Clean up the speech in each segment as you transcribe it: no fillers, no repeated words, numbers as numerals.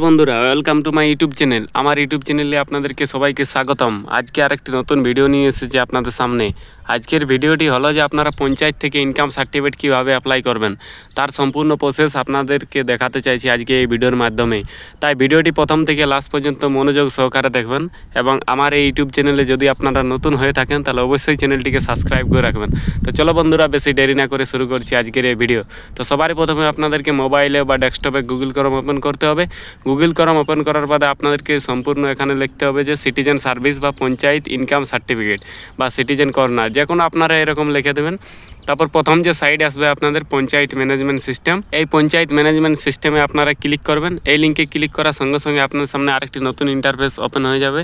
বন্ধুরা, welcome to my YouTube channel. আমার YouTube চ্যানেলে আপনাদেরকে সবাইকে স্বাগতম। আজকে আরেকটি নতুন ভিডিও নিয়ে এসেছি আপনাদের সামনে। আজকের ভিডিওটি হলো যে আপনারা পঞ্চায়েত থেকে ইনকাম সার্টিফিকেট কীভাবে অ্যাপ্লাই করবেন তার সম্পূর্ণ প্রসেস আপনাদেরকে দেখাতে চাইছি আজকে এই ভিডিওর মাধ্যমে। তাই ভিডিওটি প্রথম থেকে লাস্ট পর্যন্ত মনোযোগ সহকারে দেখবেন এবং আমার এই ইউটিউব চ্যানেলে যদি আপনারা নতুন হয়ে থাকেন তাহলে অবশ্যই চ্যানেলটিকে সাবস্ক্রাইব করে রাখবেন। তো চলো বন্ধুরা, বেশি দেরি না করে শুরু করছি আজকের এই ভিডিও। তো সবারই প্রথমে আপনাদেরকে মোবাইলে বা ডেস্কটপে গুগল ক্রোম ওপেন করতে হবে। গুগল ক্রোম ওপেন করার বাদে আপনাদেরকে সম্পূর্ণ এখানে লিখতে হবে যে সিটিজেন সার্ভিস বা পঞ্চায়েত ইনকাম সার্টিফিকেট বা সিটিজেন কর্নার, যে কোনো আপনারা এরকম লিখে দেবেন। তারপর প্রথম যে সাইড আসবে আপনাদের পঞ্চায়েত ম্যানেজমেন্ট সিস্টেম, এই পঞ্চায়েত ম্যানেজমেন্ট সিস্টেমে আপনারা ক্লিক করবেন। এই লিঙ্কে ক্লিক করার সঙ্গে সঙ্গে আপনার সামনে আরেকটি নতুন ইন্টারফেস ওপেন হয়ে যাবে।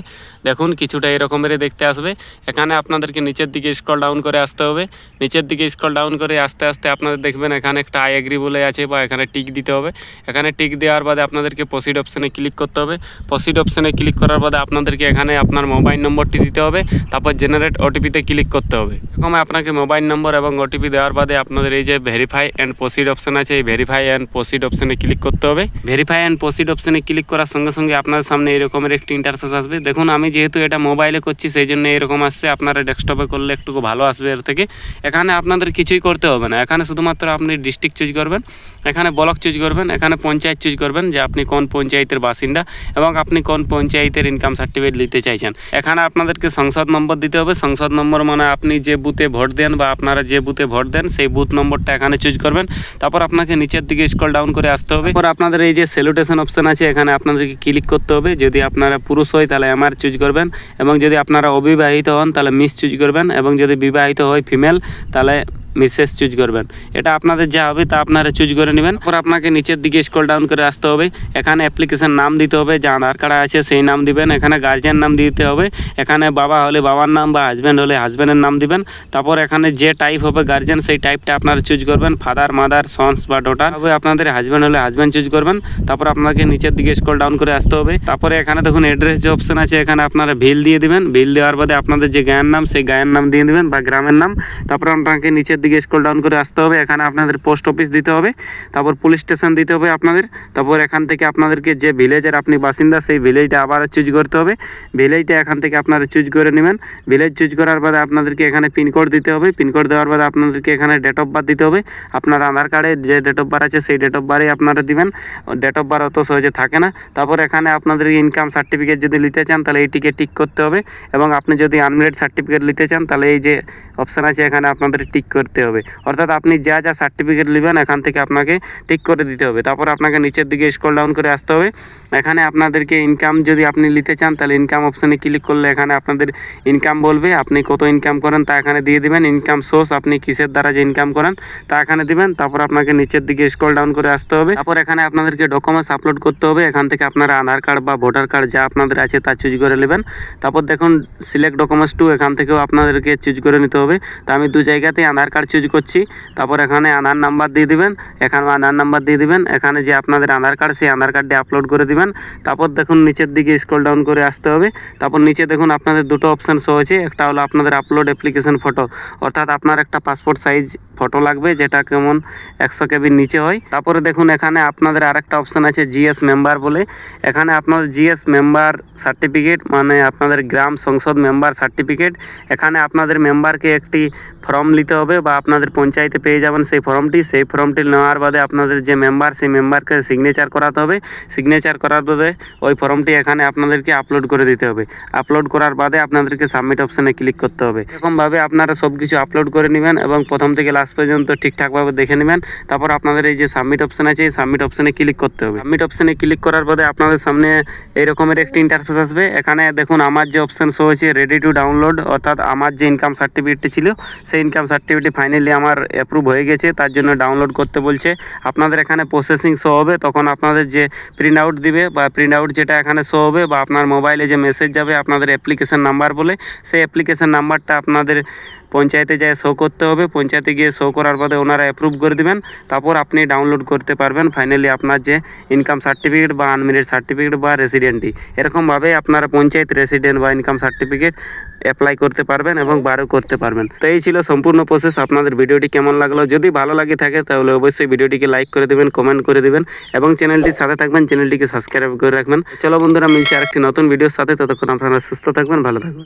দেখুন কিছুটা এরকমেরই দেখতে আসবে। এখানে আপনাদেরকে নিচের দিকে স্ক্রল ডাউন করে আসতে হবে। নিচের দিকে স্ক্রল ডাউন করে আস্তে আস্তে আপনাদের দেখবেন এখানে একটা আই এগ্রি বলে আছে বা এখানে টিক দিতে হবে। এখানে টিক দেওয়ার বাদে আপনাদেরকে প্রসিড অপশানে ক্লিক করতে হবে। প্রসিড অপশানে ক্লিক করার বাদে আপনাদেরকে এখানে আপনার মোবাইল নম্বরটি দিতে হবে। তারপর জেনারেট ওটিপিতে ক্লিক করতে হবে। এরকম আপনাকে মোবাইল নম্বর এবং ওটিপি দেওয়ার বাদে আপনাদের এই যে ভেরিফাই অ্যান্ড প্রসিড অপশান আছে, এই ভেরিফাই অ্যান্ড প্রসিড অপশানে ক্লিক করতে হবে। ভেরিফাই অ্যান্ড প্রসিড অপশানে ক্লিক করার সঙ্গে সঙ্গে আপনাদের সামনে এরকমের একটি ইন্টারফেস আসবে। দেখুন আমি যেহেতু এটা মোবাইলে করছি সেই জন্য এরকম আসছে, আপনারা ডেস্কটপে করলে একটু ভালো আসবে এর থেকে। এখানে আপনাদের কিছুই করতে হবে না, এখানে শুধুমাত্র আপনি ডিস্ট্রিক্ট চুজ করবেন, এখানে ব্লক চুজ করবেন, এখানে পঞ্চায়েত চুজ করবেন যে আপনি কোন পঞ্চায়েতের বাসিন্দা এবং আপনি কোন পঞ্চায়েতের ইনকাম সার্টিফিকেট নিতে চাইছেন। এখানে আপনাদেরকে সংসদ নম্বর দিতে হবে। সংসদ নম্বর মানে আপনি যে বুথে ভোট দেন বা আপনারা যে বুথে ভোট দেন সেই বুথ নম্বরটা এখানে চুজ করবেন। তারপর আপনাকে নিচের দিকে স্ক্রল ডাউন করে আসতে হবে। তারপর আপনাদের এই যে স্যালুটেশন অপশন আছে এখানে আপনাদেরকে ক্লিক করতে হবে। যদি আপনারা পুরুষ হয় তাহলে এমআর চুজ করবেন এবং যদি আপনারা অবিবাহিত হন তাহলে মিস চুজ করবেন এবং যদি বিবাহিত হয় ফিমেল তাহলে মিসেস চুজ করবেন। এটা আপনাদের যা হবে তা আপনারা চুজ করে নেবেন। তারপর আপনাকে নিচের দিকে স্ক্রল ডাউন করে আসতে হবে। এখানে অ্যাপ্লিকেশন নাম দিতে হবে, যা আধার কার্ড আছে সেই নাম দিবেন। এখানে গার্জিয়ান নাম দিতে হবে। এখানে বাবা হলে বাবার নাম বা হাজব্যান্ড হলে হাজব্যান্ডের নাম দিবেন। তারপর এখানে যে টাইপ হবে গার্জিয়ান সেই টাইপটা আপনারা চুজ করবেন, ফাদার মাদার সন্স বা ডটার হবে। আপনাদের হাজব্যান্ড হলে হাজব্যান্ড চুজ করবেন। তারপর আপনাকে নিচের দিকে স্ক্রল ডাউন করে আসতে হবে। তারপরে এখানে দেখুন অ্যাড্রেস যে অপশন আছে এখানে আপনারা ভিল দিয়ে দিবেন। ভিল দেওয়ার বাদে আপনাদের যে গায়ের নাম সেই গায়ের নাম দিয়ে দিবেন বা গ্রামের নাম। তারপর আপনাকে নিচের দিকে স্ক্রল ডাউন করে আসতে হবে। এখানে আপনাদের পোস্ট অফিস দিতে হবে, তারপর পুলিশ স্টেশন দিতে হবে আপনাদের। তারপর এখান থেকে আপনাদেরকে যে ভিলেজের আপনি বাসিন্দা সেই ভিলেজটা আবার চুজ করতে হবে। ভিলেজটা এখান থেকে আপনারা চুজ করে নেবেন। ভিলেজ চুজ করার বাদে আপনাদেরকে এখানে পিনকোড দিতে হবে। পিনকোড দেওয়ার বাদে আপনাদেরকে এখানে ডেট অফ বার্থ দিতে হবে। আপনার আধার কার্ডে যে ডেট অফ বার্থ আছে সেই ডেট অফ বার্থই আপনারা দিবেন। ডেট অফ বার্থ অত সহজে থাকে না। তারপর এখানে আপনাদের ইনকাম সার্টিফিকেট যদি নিতে চান তাহলে এইটিকে টিক করতে হবে এবং আপনি যদি আনমেরিড সার্টিফিকেট নিতে চান তাহলে এই যে অপশান আছে এখানে আপনাদের টিক করতে হবে। অর্থাৎ আপনি যা যা সার্টিফিকেট নেবেন এখান থেকে আপনাকে টিক করে দিতে হবে। তারপর আপনাকে নিচের দিকে স্ক্রল ডাউন করে আসতে হবে। এখানে আপনাদেরকে ইনকাম যদি আপনি নিতে চান তাহলে ইনকাম অপশানে ক্লিক করলে এখানে আপনাদের ইনকাম বলবে, আপনি কত ইনকাম করেন তা এখানে দিয়ে দিবেন। ইনকাম সোর্স আপনি কিসের দ্বারা যে ইনকাম করেন তা এখানে দিবেন। তারপর আপনাকে নিচের দিকে স্ক্রল ডাউন করে আসতে হবে। তারপর এখানে আপনাদেরকে ডকুমেন্টস আপলোড করতে হবে। এখান থেকে আপনারা আধার কার্ড বা ভোটার কার্ড যা আপনাদের আছে তা চুজ করে নেবেন। তারপর দেখুন সিলেক্ট ডকুমেন্টস টু, এখান থেকেও আপনাদেরকে চুজ করে নিতে হবে। তো আমি দু জায়গাতেই আধার কার্ড চুজ করছি। তারপর এখানে আধার নাম্বার দিয়ে দিবেন, এখানে আধার নাম্বার দিয়ে দিবেন। এখানে যে আপনাদের আধার কার্ড সেই আধার কার্ডটি আপলোড করে দিবেন। তারপর দেখুন নিচের দিকে স্ক্রল ডাউন করে আসতে হবে। তারপর নিচে দেখুন আপনাদের দুটো অপশান শো হয়েছে। একটা হলো আপনাদের আপলোড অ্যাপ্লিকেশন ফটো, অর্থাৎ আপনার একটা পাসপোর্ট সাইজ ফটো লাগবে যেটা কেমন 100 কেবির নিচে হয়। তারপরে দেখুন এখানে আপনাদের আরেকটা অপশান আছে জিএস মেম্বার বলে। এখানে আপনাদের জিএস মেম্বার সার্টিফিকেট মানে আপনাদের গ্রাম সংসদ মেম্বার সার্টিফিকেট। এখানে আপনাদের মেম্বারকে একটি ফর্ম নিতে হবে বা আপনাদের পঞ্চায়েতে পেয়ে যাবেন সেই ফর্মটি নেওয়ার বাদে আপনাদের যে মেম্বার সেই মেম্বারকে সিগনেচার করাতে হবে। সিগনেচার করার বাদে ওই ফর্মটি এখানে আপনাদেরকে আপলোড করে দিতে হবে। আপলোড করার বাদে আপনাদেরকে সাবমিট অপশানে ক্লিক করতে হবে। এরকমভাবে আপনারা সব কিছু আপলোড করে নেবেন এবং প্রথম থেকে লাস্ট পর্যন্ত ঠিকঠাকভাবে দেখে নেবেন। তারপর আপনাদের এই যে সাবমিট অপশান আছে এই সাবমিট অপশানে ক্লিক করতে হবে। সাবমিট অপশানে ক্লিক করার বাদে আপনাদের সামনে এই রকমের একটি ইন্টারফেস আসবে। এখানে দেখুন আমার যে অপশান শো হয়েছে রেডি টু ডাউনলোড, অর্থাৎ আমার যে ইনকাম সার্টিফিকেটটি ছিল সেই ইনকাম সার্টিফিকেটটি ফাইনালি আমার অ্যাপ্রুভ হয়ে গেছে, তার জন্য ডাউনলোড করতে বলছে। আপনাদের এখানে প্রসেসিং শো হবে, তখন আপনাদের যে প্রিন্ট আউট দিবে বা প্রিন্ট আউট যেটা এখানে শো হবে বা আপনার মোবাইলে যে মেসেজ যাবে আপনাদের অ্যাপ্লিকেশন নাম্বার বলে, সেই অ্যাপ্লিকেশন নাম্বারটা আপনাদের পঞ্চায়েতে যায় শো করতে হবে। পঞ্চায়েতে গিয়ে শো করার পরে ওনারা অ্যাপ্রুভ করে দেবেন। তারপর আপনি ডাউনলোড করতে পারবেন ফাইনালি আপনার যে ইনকাম সার্টিফিকেট বা আনমেরিড সার্টিফিকেট বা রেসিডেন্টটি। এরকমভাবে আপনারা পঞ্চায়েত রেসিডেন্ট বা ইনকাম সার্টিফিকেট অ্যাপ্লাই করতে পারবেন এবং বারও করতে পারবেন। তো এই ছিল সম্পূর্ণ প্রসেস। আপনাদের ভিডিওটি কেমন লাগলো? যদি ভালো লাগে থাকে তাহলে অবশ্যই ভিডিওটিকে লাইক করে দেবেন, কমেন্ট করে দেবেন এবং চ্যানেলটির সাথে থাকবেন, চ্যানেলটিকে সাবস্ক্রাইব করে রাখবেন। চলো বন্ধুরা, মিলছে আরেকটি নতুন ভিডিওর সাথে। ততক্ষণ আপনারা সুস্থ থাকবেন, ভালো থাকবেন।